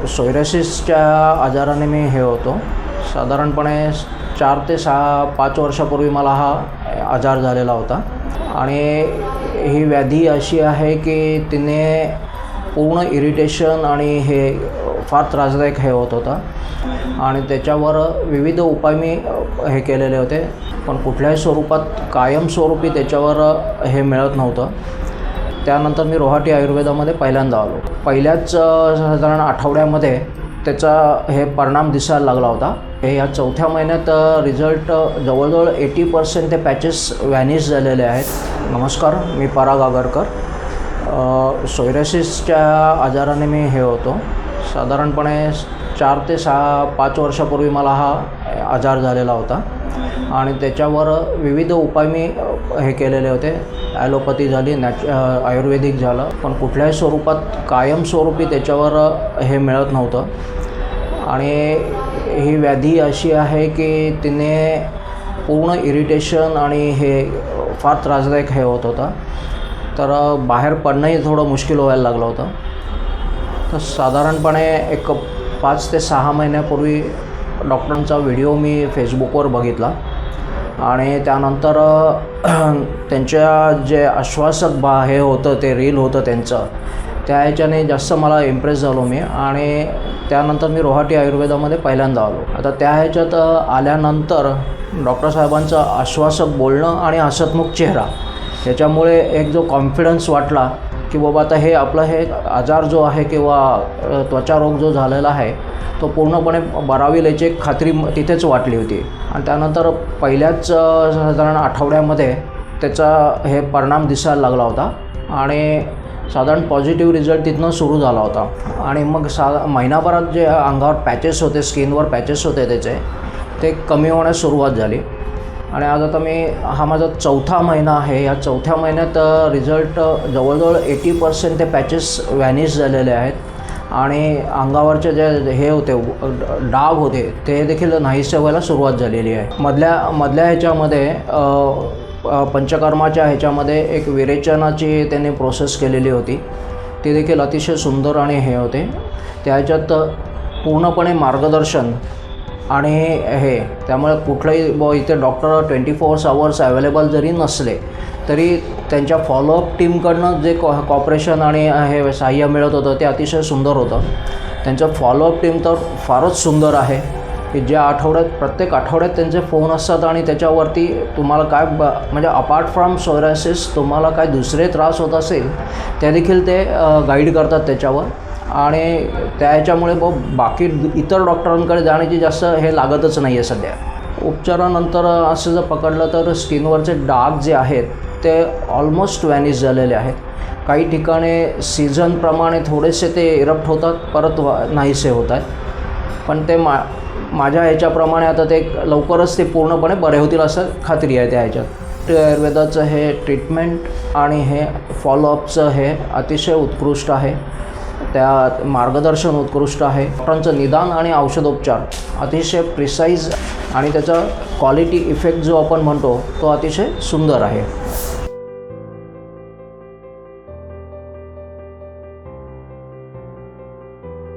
सोयरेसिसच्या आजाराने मी हे होतो. साधारणपणे 4 ते 5 वर्षापूर्वी मला हा आजार झालेला होता आणि ही व्याधी अशी आहे की तिने पूर्ण इरिटेशन आणि हे फार त्रासदायक हे होत होता आणि त्याच्यावर विविध उपाय मी हे केलेले होते, पण कुठल्याही स्वरूपात कायमस्वरूपी त्याच्यावर हे मिळत नव्हतं. त्यानंतर मी रोहाटी आयुर्वेदामध्ये पहिल्यांदा आलो. पहिल्याच साधारण आठवड्यामध्ये त्याचा हे परिणाम दिसायला लागला होता. ह्या 4थ्या महिन्यात रिझल्ट जवळजवळ 80% ते पॅचेस व्हॅनिश झालेले आहेत. नमस्कार, मी पराग आगरकर. सोयरेसिसच्या आजाराने मी हे होतो. साधारणपणे 4 ते 5 वर्षापूर्वी मला हा आजार झालेला होता आणि त्याच्यावर विविध उपाय मी हे केलेले होते. ॲलोपॅथी झाली, आयुर्वेदिक झालं, पण कुठल्याही स्वरूपात कायमस्वरूपी त्याच्यावर हे मिळत नव्हतं आणि ही व्याधी अशी आहे की तिने पूर्ण इरिटेशन आणि हे फार त्रासदायक हे होत होता. तर बाहेर पडणंही थोडं मुश्किल व्हायला लागलं होतं. तर साधारणपणे एक 5 ते 6 महिन्यापूर्वी डॉक्टरांचा व्हिडिओ मी फेसबुकवर बघितला आणि त्यानंतर त्यांच्या जे आश्वासक हे होतं, ते रील होतं त्यांचं, त्या ह्याच्याने जास्त मला इम्प्रेस झालो मी आणि त्यानंतर मी रोहाटी आयुर्वेदामध्ये पहिल्यांदा आलो. आता त्या ह्याच्यात आल्यानंतर डॉक्टर साहेबांचं आश्वासक बोलणं आणि हसतमुख चेहरा याच्यामुळे एक जो कॉन्फिडन्स वाटला की बाबा आता हे आपलं हे आजार जो आहे किंवा त्वचारोग जो झालेला आहे तो पूर्णपणे बरा होईल याची एक खात्री तिथेच वाटली होती. आणि त्यानंतर पहिल्याच साधारण आठवड्यामध्ये त्याचा हे परिणाम दिसायला लागला होता आणि साधारण पॉझिटिव्ह रिझल्ट तिथनं सुरू झाला होता. आणि मग महिनाभरात जे अंगावर पॅचेस होते, स्किनवर पॅचेस होते त्याचे, ते कमी होण्यास सुरुवात झाली. आणि आज आता हा माझा 4था महिना आहे. या 4थ्या महिन्यात रिझल्ट जवळजवळ 80% ते पॅचेस व्हॅनिश झालेले आहेत आणि अंगावरचे जे हे होते डाग होते ते देखील नाहीसे व्हायला सुरुवात झालेली आहे. मधल्या ह्याच्यामध्ये पंचकर्माच्या ह्याच्यामध्ये एक विरेचनाची त्यांनी प्रोसेस केलेली होती. ती देखील अतिशय सुंदर आणि हे होते. त्याच्यात पूर्णपणे मार्गदर्शन आणि हे त्यामुळे कुठलाही इथे डॉक्टर 24 आवर्स अवेलेबल जरी नसले तरी त्यांच्या फॉलोअप टीमकडनं जे कॉपरेशन आणि हे सहाय्य मिळत होतं ते अतिशय सुंदर होतं. त्यांचं फॉलोअप टीम तर फारच सुंदर आहे की ज्या प्रत्येक आठवड्यात त्यांचे फोन असतात आणि त्याच्यावरती तुम्हाला काय म्हणजे अपार्ट फ्रॉम सोयरेसिस तुम्हाला काय दुसरे त्रास होत असेल त्या देखील ते गाईड करतात त्याच्यावर. आणि त्याच्यामुळे बाकी इतर डॉक्टरांकडे जाण्याची जास्त हे लागतच नाही आहे सध्या. उपचारानंतर असं जर पकडलं तर स्किनवरचे डाग जे आहेत ते ऑलमोस्ट व्हॅनिश झालेले आहेत. काही ठिकाणी सीझनप्रमाणे थोडेसे ते इरप्ट होतात, परत नाहीसे होत आहेत, पण ते माझ्या ह्याच्याप्रमाणे आता ते लवकरच ते पूर्णपणे बरे होतील असं खात्री आहे त्या ह्याच्यात. आयुर्वेदाचं हे ट्रीटमेंट आणि हे फॉलोअपचं हे अतिशय उत्कृष्ट आहे. त्या मार्गदर्शन उत्कृष्ट आहे. डॉक्टरांचं निदान आणि औषधोपचार अतिशय प्रिसाईज आणि त्याचा क्वालिटी इफेक्ट जो आपण म्हणतो तो अतिशय सुंदर आहे.